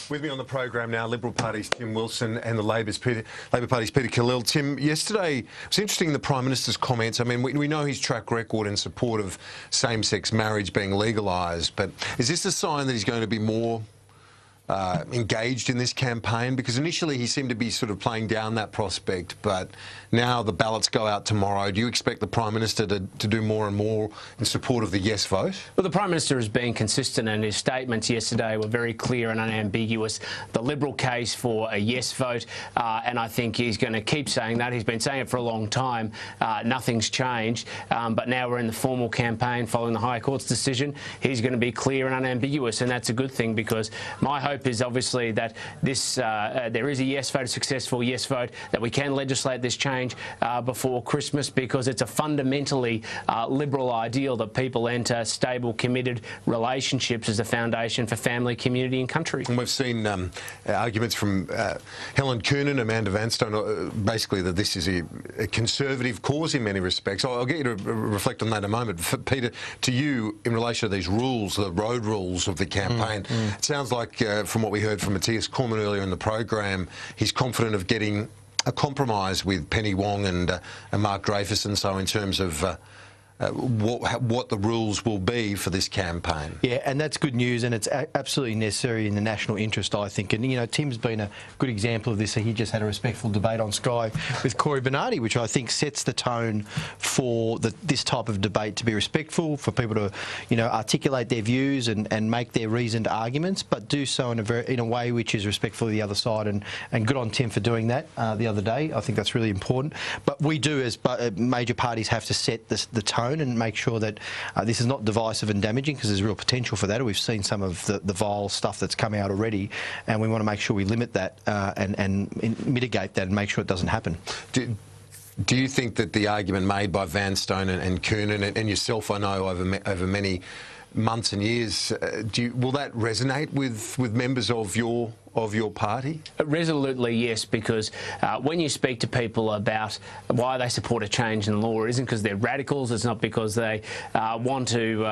With me on the program now, Liberal Party's Tim Wilson and the Labor Party's Peter Khalil. Tim, yesterday, it's interesting the Prime Minister's comments. I mean, we know his track record in support of same-sex marriage being legalised, but is this a sign that he's going to be more engaged in this campaign? Because initially he seemed to be sort of playing down that prospect, but now the ballots go out tomorrow. Do you expect the Prime Minister to do more and more in support of the yes vote? Well, the Prime Minister has been consistent, and his statements yesterday were very clear and unambiguous. The Liberal case for a yes vote, and I think he's going to keep saying that. He's been saying it for a long time. Nothing's changed, but now we're in the formal campaign following the High Court's decision. He's going to be clear and unambiguous, and that's a good thing, because my hope is obviously that this there is a yes vote, a successful yes vote, that we can legislate this change before Christmas, because it's a fundamentally Liberal ideal that people enter stable, committed relationships as a foundation for family, community and country. And we've seen arguments from Helen Coonan, Amanda Vanstone, basically that this is a conservative cause in many respects. I'll get you to reflect on that in a moment. Peter, to you, in relation to these rules, the road rules of the campaign, it sounds like from what we heard from Matthias Cormann earlier in the program, he's confident of getting a compromise with Penny Wong and Mark Dreyfus and so in terms of what the rules will be for this campaign. Yeah, and that's good news, and it's absolutely necessary in the national interest, I think. And, you know, Tim's been a good example of this. He just had a respectful debate on Sky with Corey Bernardi, which I think sets the tone for this type of debate to be respectful, for people to, you know, articulate their views and make their reasoned arguments, but do so in a way which is respectful of the other side. And good on Tim for doing that the other day. I think that's really important. But we do, as major parties, have to set the tone and make sure that this is not divisive and damaging, because there's real potential for that. We've seen some of the vile stuff that's come out already, and we want to make sure we limit that and mitigate that and make sure it doesn't happen. Do you think that the argument made by Vanstone and Coonan and yourself, I know, over many months and years, will that resonate with members of your party? Resolutely, yes, because when you speak to people about why they support a change in law, it isn't because they're radicals, it's not because they want to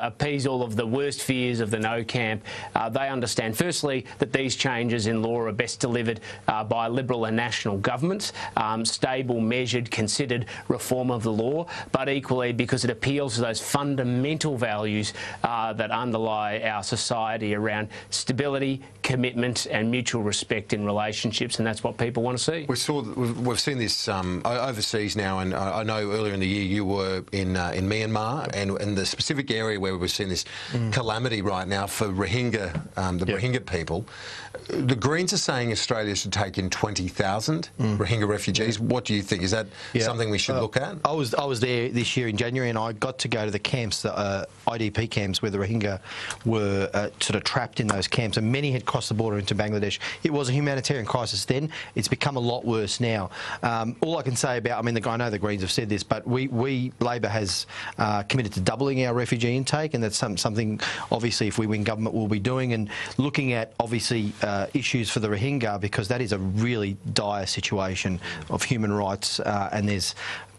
appease all of the worst fears of the no camp. They understand, firstly, that these changes in law are best delivered by Liberal and national governments, stable, measured, considered reform of the law, but equally because it appeals to those fundamental values that underlie our society around stability, commitment and mutual respect in relationships, and that's what people want to see. We've seen this overseas now, and I know earlier in the year you were in Myanmar, and the specific area where we've seen this calamity right now for Rohingya, Rohingya people. The Greens are saying Australia should take in 20,000 Rohingya refugees. What do you think? Is that something we should look at? I was there this year in January, and I got to go to the camps, the IDP camps, where the Rohingya were sort of trapped in those camps, and many had crossed the border into Bangladesh. It was a humanitarian crisis then. It's become a lot worse now. All I can say about, I mean, I know the Greens have said this, but Labor has committed to doubling our refugee intake, and that's something, obviously, if we win government, we'll be doing, and looking at, obviously, issues for the Rohingya, because that is a really dire situation of human rights, and there's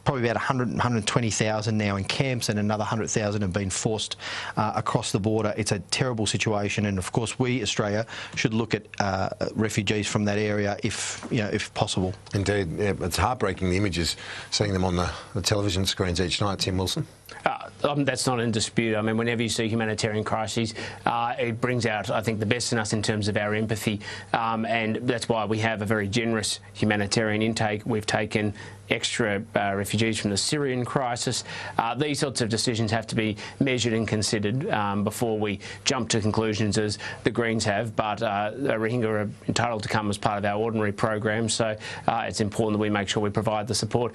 probably about 120,000 now in camps, and another 100,000 have been forced across the border. It's a terrible situation, and of course we, Australia, should look at refugees from that area if possible. Indeed, yeah, it's heartbreaking, the images, seeing them on the television screens each night. Tim Wilson? That's not in dispute. I mean, whenever you see humanitarian crises, it brings out, I think, the best in us in terms of our empathy, and that's why we have a very generous humanitarian intake. We've taken extra refugees from the Syrian crisis. These sorts of decisions have to be measured and considered before we jump to conclusions, as the Greens have, but Rohingya are entitled to come as part of our ordinary program, so it's important that we make sure we provide the support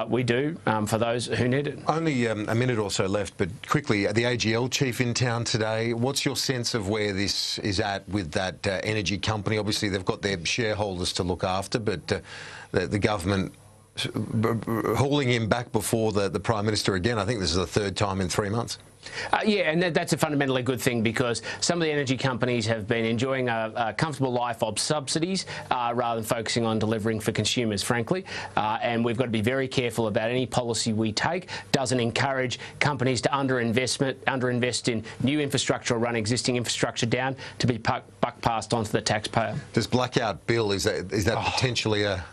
we do for those who need it. Only a minute or so left, but quickly, the AGL chief in town today. What's your sense of where this is at with that energy company? Obviously, they've got their shareholders to look after, but the government hauling him back before the Prime Minister again. I think this is the third time in 3 months. Yeah, and that's a fundamentally good thing, because some of the energy companies have been enjoying a comfortable life of subsidies rather than focusing on delivering for consumers, frankly. And we've got to be very careful about any policy we take doesn't encourage companies to underinvest in new infrastructure or run existing infrastructure down, to be buck passed on to the taxpayer. Does blackout bill, is that potentially a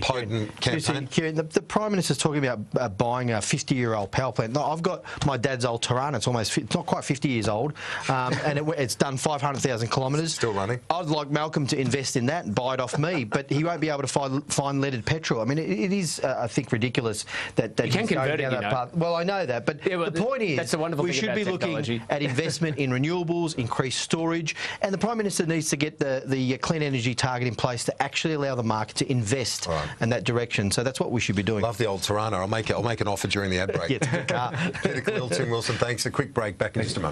potent campaign? Kieran, the Prime Minister's talking about buying a 50-year-old power plant. No, I've got my dad's old Tirana. It's not quite 50 years old, and it's done 500,000 kilometres. Still running. I'd like Malcolm to invest in that and buy it off me, but he won't be able to find leaded petrol. I mean, it is, I think, ridiculous that you can convert it, path. Well, I know that, but the point is, that's the wonderful we thing should about be technology. looking at investment in renewables, increased storage, and the Prime Minister needs to get the clean energy target in place to actually allow the market to invest in that direction. So that's what we should be doing. Love the old Tirana. I'll make an offer during the ad break. Yeah, it's a good car. Peter Khalil, Tim Wilson, thanks. A quick break. Back in just a moment.